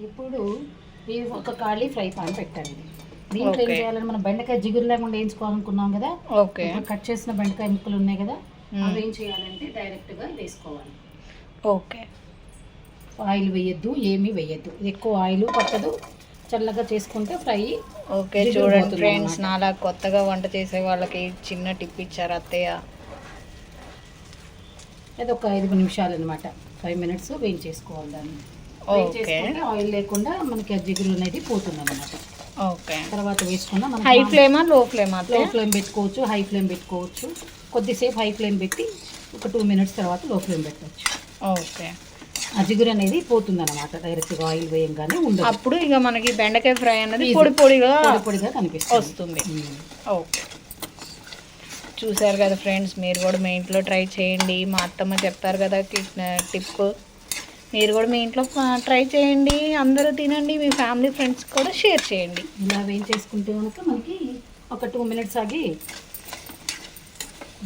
ఇప్పుడు ఈ ఒక ఖాళీ ఫ్రై పాన్ పెట్టండి. దీంట్లో ఏం చేయాలని మనం బెండకాయ జిగురు లేకుండా వేయించుకోవాలనుకున్నాం కదా. ఓకే. కట్ చేసిన బెండకాయ ముక్కలు ఉన్నాయి కదా, అవి ఏం చేయాలంటే డైరెక్ట్గా వేసుకోవాలి. ఓకే. ఆయిల్ వేయద్దు, ఏమీ వేయద్దు. ఎక్కువ ఆయిల్ పట్టదు, చల్లగా చేసుకుంటే ఫ్రై. ఓకే చూడండి ఫ్రెండ్స్, నాలా కొత్తగా వంట చేసే వాళ్ళకి చిన్న టిప్ ఇచ్చారు అత్తయ్య. అది ఒక 5 నిమిషాలు అనమాట, 5 minutes వేయించేసుకోవాలి దాన్ని. ఆయిల్ లేకుండా మనకి జిగురు అనేది పోతుంది అనమాట. ఓకే. తర్వాత వేసుకున్నా మనం హై ఫ్లేమా లో ఫ్లేమా? లో ఫ్లేమ్ పెట్టుకోవచ్చు, హై ఫ్లేమ్ పెట్టుకోవచ్చు. కొద్దిసేపు హై ఫ్లేమ్ పెట్టి ఒక 2 minutes తర్వాత లో ఫ్లేమ్ పెట్టవచ్చు. ఓకే. ఆ జిగురు అనేది పోతుంది అనమాట, డైరెక్ట్గా ఆయిల్ వేయంగానే ఉండదు. అప్పుడు ఇక మనకి బెండకాయ ఫ్రై అనేది పొడి పొడిగా కనిపిస్తుంది, వస్తుంది. ఓకే. చూసారు కదా ఫ్రెండ్స్, మీరు కూడా మీ ఇంట్లో ట్రై చేయండి. మా అత్తమ్మ చెప్పారు కదా టిప్, మీరు కూడా మీ ఇంట్లో ట్రై చేయండి. అందరూ తినండి, మీ ఫ్యామిలీ ఫ్రెండ్స్ కూడా షేర్ చేయండి. ఇలా వేయించేసుకుంటే కనుక మనకి ఒక 2 minutes ఆగి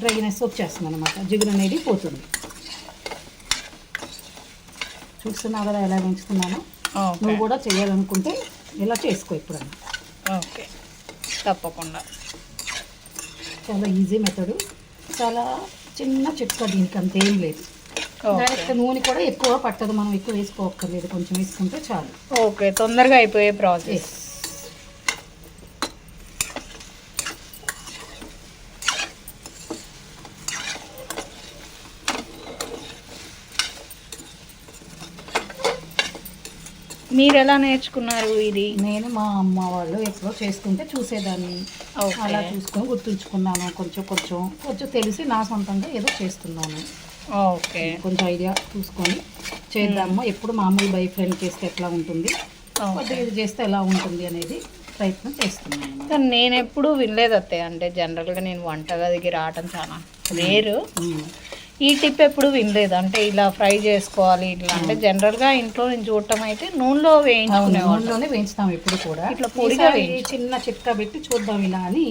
డ్రైనెస్ వచ్చేస్తుంది అనమాట, జిగురు అనేది పోతుంది. చూస్తున్నావు కదా ఎలా వేయించుకున్నాను. నువ్వు కూడా చేయాలనుకుంటే ఇలా చేసుకో ఎప్పుడన్నా. ఓకే, తప్పకుండా. చాలా ఈజీ మెథడ్, చాలా చిన్న చిట్కా, దీనికి అంతేం లేదు. డైరెక్ట్ నూనె కూడా ఎక్కువ పట్టదు, మనం ఎక్కువ వేసుకోవక్కర్లేదు, కొంచెం వేసుకుంటే చాలు. ఓకే, తొందరగా అయిపోయే ప్రాసెస్. మీరు ఎలా నేర్చుకున్నారు ఇది? నేను మా అమ్మ వాళ్ళు ఎప్పుడో చేస్తుంటే చూసేదాన్ని, అలా చూసుకొని గుర్తుంచుకున్నాను. కొంచెం తెలిసి నా సొంతంగా ఏదో చేస్తున్నాను. ఓకే. కొంచెం ఐడియా చూసుకొని చేద్దాము. ఎప్పుడు మామూలు బై ఫ్రెండ్ చేస్తే ఎట్లా ఉంటుంది, కొద్దిగా ఇది చేస్తే ఎలా ఉంటుంది అనేది ప్రయత్నం చేస్తున్నాను. కానీ నేను ఎప్పుడు వినలేదు అత్తయ్య, అంటే జనరల్గా నేను వంటగదికి రావటం చాలా రేరు. ఈ టిప్ ఎప్పుడు వినలేదు, అంటే ఇలా ఫ్రై చేసుకోవాలి ఇట్లా. అంటే జనరల్గా ఇంట్లో నేను చూడటం అయితే నూనెలో నూనెలోనే వేయించుతాం ఎప్పుడు కూడా. ఇట్లా పొడిగా చిన్న చిట్కా పెట్టి చూద్దాం ఇలా అని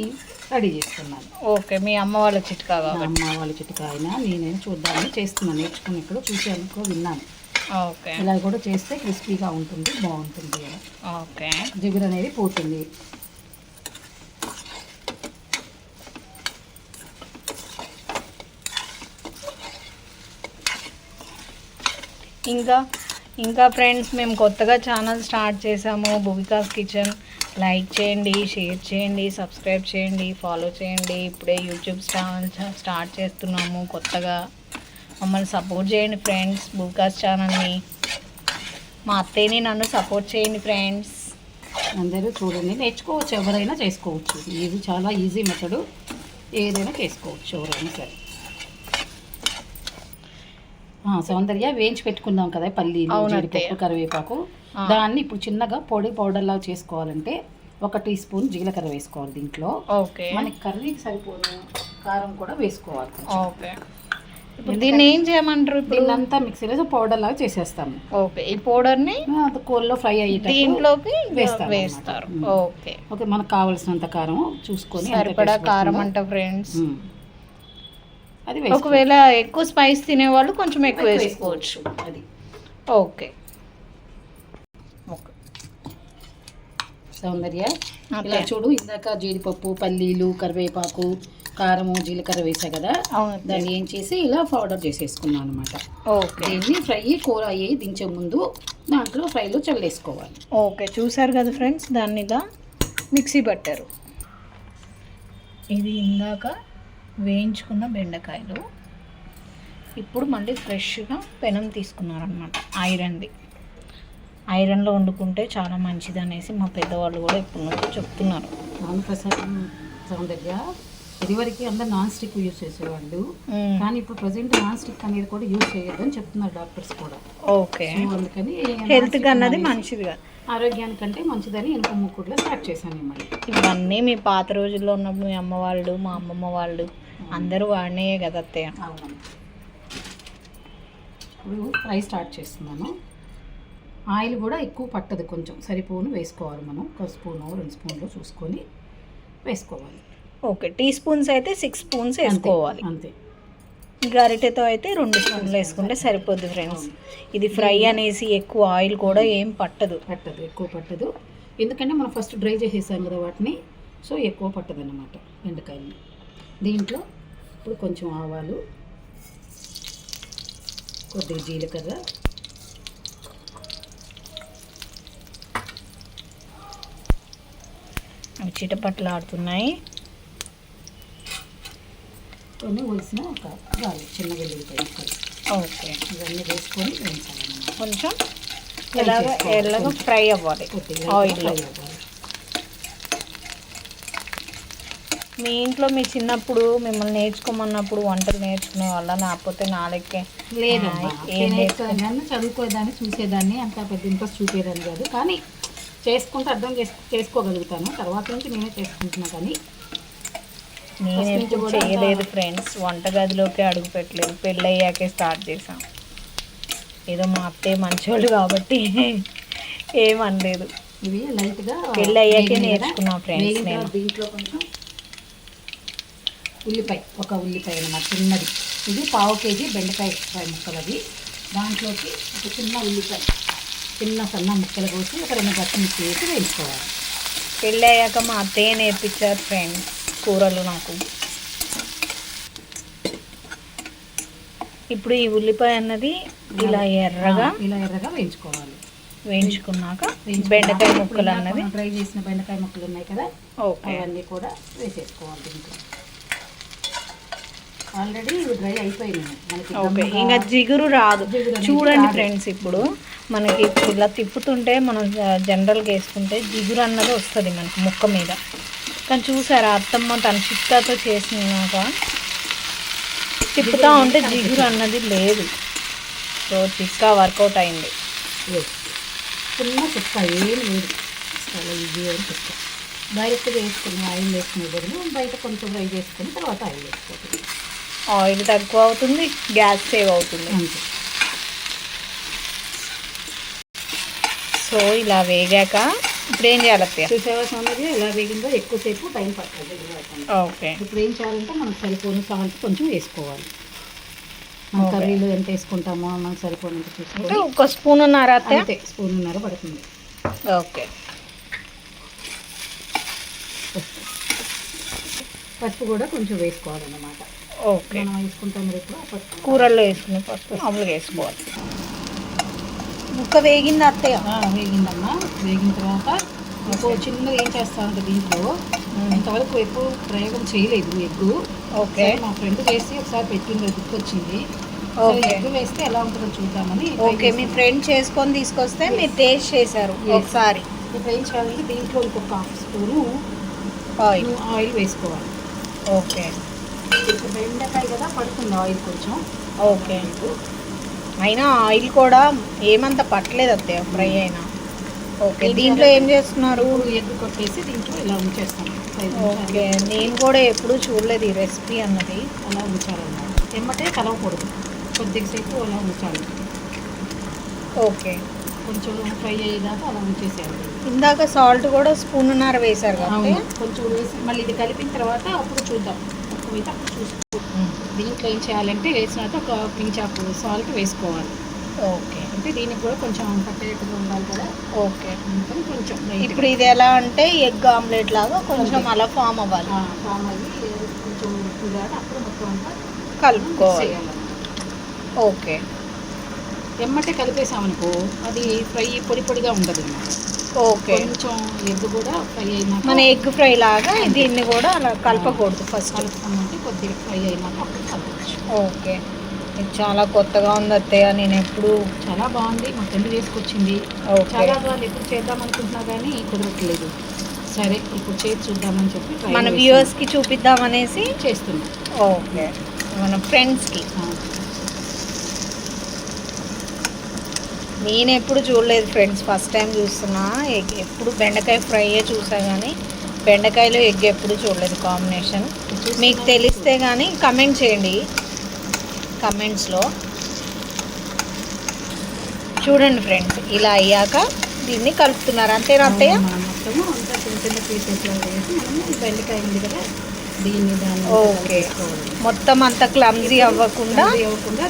రెడీ చేస్తున్నాను. ఓకే, మీ అమ్మ వాళ్ళ చిట్కా? అమ్మ వాళ్ళ చిట్కా అయినా నేనేం చూద్దామని చేస్తున్నాను, నేర్చుకుని ఇక్కడ చూసాను, విన్నాను. ఓకే. ఇలా కూడా చేస్తే క్రిస్పీగా ఉంటుంది, బాగుంటుంది. ఓకే, జిగురు అనేది పోతుంది. ఇంకా ఫ్రెండ్స్, మేము కొత్తగా ఛానల్ స్టార్ట్ చేసాము, భువికాస్ కిచెన్. లైక్ చేయండి, షేర్ చేయండి, సబ్స్క్రైబ్ చేయండి, ఫాలో చేయండి. ఇప్పుడే యూట్యూబ్ ఛానల్ స్టార్ట్ చేస్తున్నాము కొత్తగా. మమ్మల్ని సపోర్ట్ చేయండి ఫ్రెండ్స్, భువికాస్ ఛానల్ని. మా అత్తయ్యని నన్ను సపోర్ట్ చేయండి ఫ్రెండ్స్. అందరూ చూడండి, నేర్చుకోవచ్చు, ఎవరైనా చేసుకోవచ్చు. ఇది చాలా ఈజీ మెథడ్, ఏదైనా చేసుకోవచ్చు ఎవరైనా సరే. సౌందర్య వేయించి పెట్టుకుందాం కదా పల్లీలు, జీడిపప్పు, కరివేపాకు. దాన్ని ఇప్పుడు చిన్నగా పౌడర్లా చేసుకోవాలంటే 1 టీ స్పూన్ జీలకర్ర వేసుకోవాలి దీంట్లో. ఓకే. మనకి కర్రీకి సరిపోను కారం కూడా వేసుకోవాలి. ఓకే. ఇప్పుడు దీన్ని ఏం చేయమంటారు? దీన్ని అంతా మిక్సీలో పౌడర్ లాగా చేసేస్తాము. ఓకే. ఈ పౌడర్ని కోల్లో ఫ్రై అయ్యేటప్పుడు దీంట్లోకి వేస్తారు. ఓకే. ఓకే, మనకు కావాల్సినంత కారం చూసుకొని, సరిపడా కారం అంట ఫ్రెండ్స్. అది ఒకవేళ ఎక్కువ స్పైస్ తినేవాళ్ళు కొంచెం ఎక్కువ వేసుకోవచ్చు. అది ఓకే. సౌందర్య ఇలా చూడు, ఇందాక జీడిపప్పు, పల్లీలు, కరివేపాకు, కారము, జీలకర్ర వేసా కదా, దాన్ని ఏం చేసి ఇలా పౌడర్ చేసేసుకున్నాను అనమాట. ఓకే. దీన్ని ఫ్రై కూర అయ్యి దించే ముందు దాంట్లో ఫ్రైలో చల్లేసుకోవాలి. ఓకే, చూసారు కదా ఫ్రెండ్స్, దాన్ని ఇలా మిక్సీ పట్టారు. ఇది ఇందాక వేయించుకున్న బెండకాయలు. ఇప్పుడు మళ్ళీ ఫ్రెష్గా పెనం తీసుకున్నారనమాట, ఐరన్లో వండుకుంటే చాలా మంచిది అనేసి మా పెద్దవాళ్ళు కూడా ఎప్పటి నుంచో చెప్తున్నారు. అవును సౌందర్య, ఇదివరకు అందరు నాన్ స్టిక్ యూజ్ చేసేవాళ్ళు, కానీ ఇప్పుడు ప్రజెంట్ నాన్ స్టిక్ అనేది కూడా యూజ్ చేయొద్దు అని చెప్తున్నారు డాక్టర్స్ కూడా. ఓకే. అందుకని హెల్త్కి అన్నది మంచిదిగా, ఆరోగ్యానికంటే మంచిదని ఇంకో ముక్కుడులో స్టార్ట్ చేశాను మళ్ళీ. ఇవన్నీ మీ పాత రోజుల్లో ఉన్నప్పుడు మీ అమ్మ వాళ్ళు, మా అమ్మమ్మ వాళ్ళు అందరూ వాడినాయే కదా అత్తయ్య. అవును. ఇప్పుడు ఫ్రై స్టార్ట్ చేస్తున్నాను. ఆయిల్ కూడా ఎక్కువ పట్టదు, కొంచెం సరిపోను వేసుకోవాలి మనం. 1 స్పూను 2 స్పూన్లు చూసుకొని వేసుకోవాలి. ఓకే, టీ స్పూన్స్ అయితే 6 స్పూన్స్ వేసుకోవాలి అంతే. గరిటెతో అయితే 2 స్పూన్లు వేసుకుంటే సరిపోద్ది ఫ్రెండ్స్. ఇది ఫ్రై అనేసి ఎక్కువ ఆయిల్ కూడా ఏం పట్టదు. ఎక్కువ పట్టదు, ఎందుకంటే మనం ఫస్ట్ డ్రై చేసేసాం కదా వాటిని, సో ఎక్కువ పట్టదు అన్నమాట బెండకాయని. దీంట్లో ఇప్పుడు కొంచెం ఆవాలు, కొద్దిగా జీలకర్ర, అవి చిటపట్లు ఆడుతున్నాయి. కొన్ని ఒలిసిన ఒక గార్లిక్, చిన్న వెల్లుల్లిపాయ ముక్కలు. ఓకే, ఇవన్నీ వేసుకొని వేయించాలన్నమాట. కొంచెం ఎలాగ ఫ్రై అవ్వాలి ఆయిల్లో. మీ ఇంట్లో మీ చిన్నప్పుడు మిమ్మల్ని నేర్చుకోమన్నప్పుడు వంటలు నేర్చుకునే వాళ్ళ, లేకపోతే నాలెక్కే? లేదమ్మా, నన్ను చదువుకోదాన్ని, చూసేదాన్ని, అంత పెద్ద ఇంట్రెస్ట్ చూపేదాన్ని కాదు. కానీ చేసుకుంటే అర్థం చేసుకోగలుగుతాను. తర్వాత నుంచి నేనే చేసుకుంటున్నా. కానీ నేను ఎప్పుడు చేయలేదు ఫ్రెండ్స్, వంటగదిలోకి అడుగు పెట్టలేదు. పెళ్ళి అయ్యాకే స్టార్ట్ చేసాం. ఏదో మా అత్తయ్య మంచోళ్ళు కాబట్టి ఏమనలేదు. ఇవి లైట్గా పెళ్ళి అయ్యాకే నేర్చుకున్నాం ఫ్రెండ్స్. నేను దీంట్లో కొంచెం ఉల్లిపాయ, ఒక ఉల్లిపాయ అన్నమాట చిన్నది. ఇది 1/2 కేజీ బెండకాయ ఫ్రై ముక్కలు. అవి దాంట్లోకి ఒక చిన్న ఉల్లిపాయ, చిన్న సన్న ముక్కలు కోసి ఒక 2 పచ్చిమిర్చి వేసి వేయించుకోవాలి. పెళ్ళి అయ్యాక మా అత్తయ్య నేర్పించారు ఫ్రెండ్స్ కూరలు నాకు. ఇప్పుడు ఈ ఉల్లిపాయ అన్నది ఇలా ఎర్రగా వేయించుకోవాలి. వేయించుకున్నాక బెండకాయ ముక్కలు అన్నది, డ్రై చేసిన బెండకాయ ముక్కలు ఉన్నాయి కదా, ఓకే, అవన్నీ కూడా వేసేసుకోవాలి దీంట్లో. ఆల్రెడీ ఇవి డ్రై అయిపోయినాయి మనకి. ఓకే, ఇంకా జిగురు రాదు. చూడండి ఫ్రెండ్స్, ఇప్పుడు మనకి ఇలా తిప్పుతుంటే మనం జనరల్గా వేసుకుంటే జిగురు అన్నది వస్తుంది మనకి ముక్క మీద. కానీ చూసారా అత్తమ్మ తన చిట్కాతో చేసినాక తిప్పుతూ ఉంటే జిగురు అన్నది లేదు. సో చిట్కా వర్కౌట్ అయింది. చిన్న చిట్కా ఏం లేదు, చాలా ఈజీ అయిన చిట్కా. డైరెక్ట్గా వేసుకుని ఆయిల్ వేసుకునే బదులు బయట కొంచెం ఫ్రై చేసుకుని తర్వాత ఆయిల్ వేసుకోవాలి. ఆయిల్ తక్కువ అవుతుంది, గ్యాస్ సేవ్ అవుతుంది. అంతే. సో ఇలా వేగాక ఇప్పుడు ఏం చేయాలి అత్తయ్య? చూసేవాసం అనేది ఎలా వేగిందో ఎక్కువసేపు టైం పడుతుంది. ఓకే, ఇప్పుడు ఏం చేయాలంటే మనకు సరిపోని సాల్ట్ కొంచెం వేసుకోవాలి. మన కర్రీలో ఎంత వేసుకుంటామో మనకు సరిపోయినంత చూసుకుంటే 1 స్పూన్ అత్తయ్య? అంతే, 1 స్పూన్ పడుతుంది. ఓకే, పసుపు కూడా కొంచెం వేసుకోవాలన్నమాట. ఓకే, మనం వేసుకుంటాం ఇప్పుడు పసుపు కూరల్లో వేసుకునే పసుపు మామూలుగా వేసుకోవాలి. ముక్క వేగింది అత్తయ్య? వేగిందమ్మా. వేగిన తర్వాత ఇంకో చిన్నగా ఏం చేస్తామంటే దీంట్లో ఇంతవరకు ఎప్పుడు ప్రయోగం చేయలేదు ఎగ్గు. ఓకే, మా ఫ్రెండ్ చేసి ఒకసారి పెట్టింది, గుర్తొచ్చింది. ఎగ్గు వేస్తే ఎలా ఉంటుందో చూద్దామని. ఓకే, మీ ఫ్రెండ్ చేసుకొని తీసుకొస్తే మీరు టేస్ట్ చేశారు ఒకసారి. ఇప్పుడు ఏం చేయాలంటే దీంట్లో ఇంకొక 1/2 స్పూను ఆయిల్ వేసుకోవాలి. ఓకే, ఇప్పుడు బెండకాయ కదా పడుతుంది ఆయిల్ కొంచెం. ఓకే, అయినా ఆయిల్ కూడా ఏమంత పట్టలేదు అత్తయ్య ఫ్రై అయినా. ఓకే, దీంట్లో ఏం చేస్తున్నారు? ఎగ్ కొట్టేసి దీంట్లో ఇలా ఉంచేస్తాం. ఓకే, నేను కూడా ఎప్పుడూ చూడలేదు ఈ రెసిపీ అన్నది. అలా ఉంచాలన్నమాట, ఎమ్మటే కలవకూడదు, కొద్దిసేపు అలా ఉంచాలి. ఓకే, కొంచెం ఫ్రై అయ్యేదాకా అలా ఉంచేసేయాలి. ఇందాక సాల్ట్ కూడా 1.5 స్పూన్ వేశారు కాబట్టి కొంచెం వేసి మళ్ళీ ఇది కలిపిన తర్వాత అప్పుడు చూద్దాం. అయితే అప్పుడు చూసుకో. దీంట్లో ఏం చేయాలంటే వేసినాక ఒక పించ్ ఆఫ్ సాల్ట్ వేసుకోవాలి. ఓకే, అంటే దీనికి కూడా కొంచెం పట్టేట్టుగా ఉండాలి కదా. ఓకే, కొంచెం ఇప్పుడు ఇది ఎలా అంటే ఎగ్ ఆమ్లెట్ లాగా కొంచెం అలా ఫామ్ అవ్వాలి. ఫామ్ అయ్యి కొంచెం ఉప్పుగా అప్పుడు మొత్తం అంతా కలుపుకోవాలి. ఓకే, ఎమ్మటే కలిపేసామనుకో అది ఫ్రై పొడి పొడిగా ఉండదు అన్నమాట. ఓకే, కొంచెం ఎగ్ కూడా ఫ్రై అయినాక మన ఎగ్ ఫ్రై లాగా దీన్ని కూడా అలా కలపకూడదు. ఫస్ట్ కలుపుతామంటే కొద్దిగా ఫ్రై అయినాక అప్పుడు కలపచ్చు. ఓకే, ఇది చాలా కొత్తగా ఉంది అత్తయ్య. నేను ఎప్పుడు చాలా బాగుంది, మా ఫ్రెండ్ చేసుకొచ్చింది. చాలా బాగుంది. ఎప్పుడు చేద్దాం అనుకుంటున్నా కానీ కుదరట్లేదు. సరే ఇప్పుడు చేసి చూద్దామని చెప్పి మన వ్యూవర్స్కి చూపిద్దామనేసి చేస్తుంది. ఓకే, మన ఫ్రెండ్స్కి. నేను ఎప్పుడు చూడలేదు ఫ్రెండ్స్, ఫస్ట్ టైం చూస్తున్నా. ఎగ్ ఎప్పుడు బెండకాయ ఫ్రైయే చూసా కానీ బెండకాయలో ఎగ్ ఎప్పుడు చూడలేదు కాంబినేషన్. మీకు తెలిస్తే కానీ కమెంట్ చేయండి కమెంట్స్లో. చూడండి ఫ్రెండ్స్, ఇలా అయ్యాక దీన్ని కలుపుతున్నారు అంతేనా అత్తయ్య? మొత్తము అంతా చిన్న చిన్న పీసెస్లో వేసి మనం బెండకాయ ఉంది కదా దాన్ని ఓకే. మొత్తం అంతా క్లమ్జీ అవ్వకుండా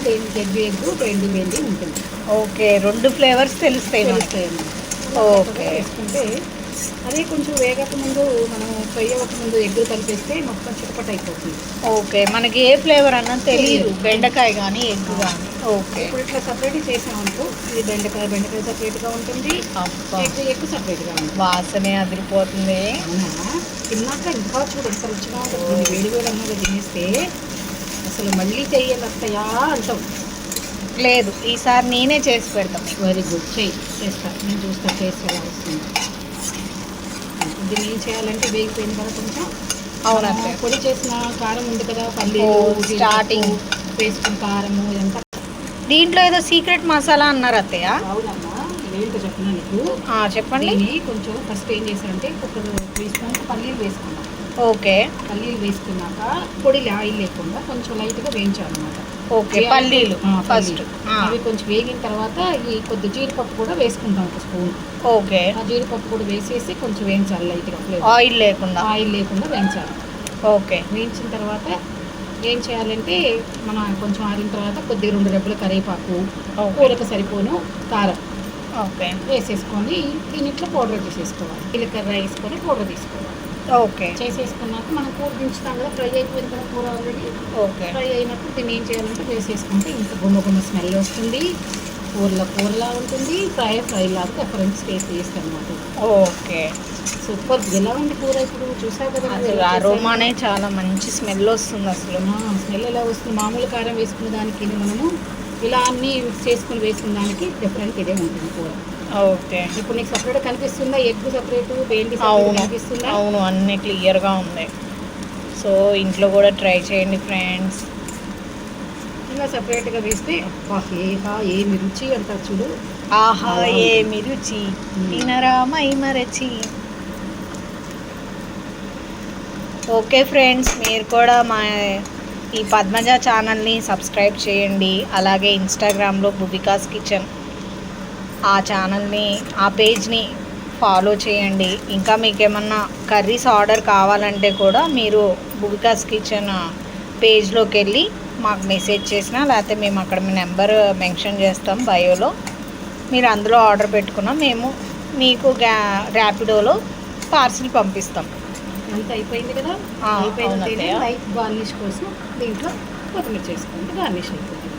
దేనికి ఎగ్ వెండి ఉంటుంది. ఓకే, 2 ఫ్లేవర్స్ తెలుస్తాయి మనకి. ఓకే. వేసుకుంటే అదే కొంచెం వేగకముందు మనం ఫ్రై అవ్వకముందు ఎగ్ కలిపేస్తే మొత్తం చిటపట అయిపోతుంది. ఓకే, మనకి ఏ ఫ్లేవర్ అన్నది తెలియదు, బెండకాయ కానీ ఎగ్ కానీ. ఓకే, ఇప్పుడు ఇట్లా సపరేట్ చేసామనుకో, ఇది బెండకాయ సపరేట్గా ఉంటుంది, ఎగ్ సపరేట్గా ఉంటుంది. వాసనే అదిరిపోతుంది. అవునా, తిన్నాక ఇంకా చూడు ఎంత రుచిగా ఉంటుంది. వేడి వేడి అన్నది తినేస్తే అసలు మళ్ళీ చెయ్యాలత్తయా అంటాం. లేదు, ఈసారి నేనే చేసి పెడతాం. వెరీ గుడ్, చేస్తా, నేను చూస్తా టేస్ట్ ఎలా వస్తుంది. దీన్ని ఏం చేయాలంటే వేగిపోయిన కదా కొంచెం అవునండి. పొడి చేసిన కారం ఉంది కదా, పల్లీలు స్టార్టింగ్ వేసుకున్న కారము ఇదంతా. దీంట్లో ఏదో సీక్రెట్ మసాలా అన్నారు అత్తయ్య. అవునమ్మా, ఏంటో చెప్పినా నీకు. చెప్పండి. కొంచెం ఫస్ట్ ఏం చేశారంటే ఒక 3 స్పూన్స్ పల్లీలు వేసుకున్నాం. ఓకే, పల్లీలు వేసుకున్నాక పొడి ఆయిల్ లేకుండా కొంచెం లైట్గా వేయించాలన్నమాట. ఓకే, పల్లీలు ఫస్ట్. అవి కొంచెం వేగిన తర్వాత ఈ కొద్ది జీడిపప్పు కూడా వేసుకుంటాం, 1 స్పూన్. ఓకే, ఆ జీడిపప్పు కూడా వేసేసి కొంచెం వేయించాలి లైట్గా, ఆయిల్ లేకుండా వేయించాలి. ఓకే, వేయించిన తర్వాత ఏం చేయాలంటే మనం కొంచెం ఆరిన తర్వాత కొద్దిగా 2 రెబ్బల కరివేపాకు, కూరకు సరిపోను కారం ఓకే వేసేసుకొని దీనిట్లో పౌడర్ చేసేసుకోవాలి. జీలకర్ర వేసుకొని పౌడర్ తీసుకోవాలి. ఓకే, చేసేసుకున్నాక మనం కూర దించుతాం కదా, ఫ్రై అయిపోయింది కదా కూర ఆల్రెడీ. ఓకే, ఫ్రై అయినప్పుడు దీన్ని ఏం చేయాలంటే వేసేసుకుంటే ఇంత గుమ్మ స్మెల్ వస్తుంది, కూరలా ఉంటుంది, ఫ్రై లాగా డిఫరెంట్ టేస్ట్ చేస్తాం అన్నమాట. Okay, super. ఎలా ఉంది కూర ఇప్పుడు చూసావు కదా, అసలు అరోమానే చాలా మంచి స్మెల్ వస్తుంది. అసలు స్మెల్ ఎలా వస్తుంది, మామూలు కారం వేసుకున్న దానికి మనము ఇలా అన్నీ మిక్స్ చేసుకుని వేసుకున్న దానికి డిఫరెంట్ ఇదే ఉంటుంది కూర. ఓకే, ఇప్పుడు నీకు సపరేట్ కనిపిస్తుందా, ఎగ్ సపరేట్, బెండి కనిపిస్తుందా? అవును, అన్నీ క్లియర్గా ఉంది. సో ఇంట్లో కూడా ట్రై చేయండి ఫ్రెండ్స్. ఇలా సపరేట్గా వేస్తే అబ్బా ఏమి రుచి అంటారు చూడు. ఆహా, ఏమి రుచి, తినరా మై మరచి. ఓకే ఫ్రెండ్స్, మీరు కూడా మా ఈ పద్మజ ఛానల్ని సబ్స్క్రైబ్ చేయండి. అలాగే ఇన్స్టాగ్రామ్లో భువికాస్ కిచెన్ ఆ ఛానల్ని, ఆ పేజ్ని ఫాలో చేయండి. ఇంకా మీకు ఏమన్నా కర్రీస్ ఆర్డర్ కావాలంటే కూడా మీరు భువికాస్ కిచెన్ పేజ్లోకి వెళ్ళి మాకు మెసేజ్ చేసినా, లేకపోతే మేము అక్కడ మీ నెంబర్ మెన్షన్ చేస్తాం బయోలో, మీరు అందులో ఆర్డర్ పెట్టుకున్నా మేము మీకు ర్యాపిడోలో పార్సిల్ పంపిస్తాం. అంత అయిపోయింది కదా, అయిపోయింది. లైట్ గార్నిష్ కోసం దీంట్లో కొత్తిమీర చేసుకుంటే గార్నిష్ అయిపోతుంది.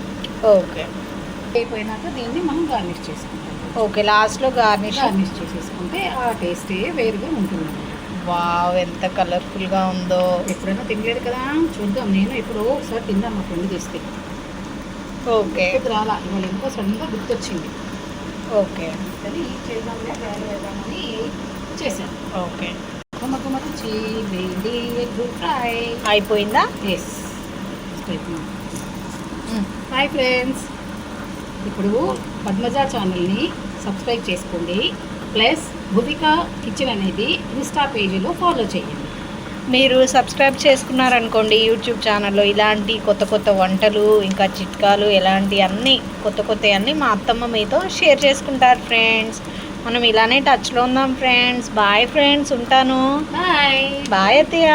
ఓకే, అయిపోయినాక దీన్ని మనం గార్నిష్ చేసుకుంటాం. ఓకే, లాస్ట్లో గార్నిష్ చేసేసుకుంటే ఆ టేస్టే వేరుగా ఉంటుంది. వావ్, ఎంత కలర్ఫుల్గా ఉందో. ఎప్పుడైనా తినలేదు కదా, చూద్దాం. నేను ఇప్పుడు ఒకసారి తిందాం మా ఫ్రెండ్ తెస్తే. ఓకే, రాలా ఇవాళ ఎంతో సడన్గా గుర్తొచ్చింది. ఓకే, అది చేద్దాంలే, ట్రై చేద్దామని చేశాను. ఓకే, ఫ్రై అయిపోయిందా? ఎస్. హాయ్ ఫ్రెండ్స్, ఇప్పుడు పద్మజ ఛానల్ని సబ్స్క్రైబ్ చేసుకోండి, ప్లస్ భువికా కిచెన్ అనేది ఇన్స్టా పేజీలో ఫాలో చేయండి. మీరు సబ్స్క్రైబ్ చేసుకున్నారనుకోండి, యూట్యూబ్ ఛానల్లో ఇలాంటి కొత్త కొత్త వంటలు, ఇంకా చిట్కాలు, ఎలాంటి అన్నీ కొత్త అన్నీ మా అత్తమ్మ మీతో షేర్ చేసుకుంటారు ఫ్రెండ్స్. మనం ఇలానే టచ్లో ఉందాం ఫ్రెండ్స్. బాయ్ ఫ్రెండ్స్, ఉంటాను. బాయ్ బాయ్ అత్తయ్య.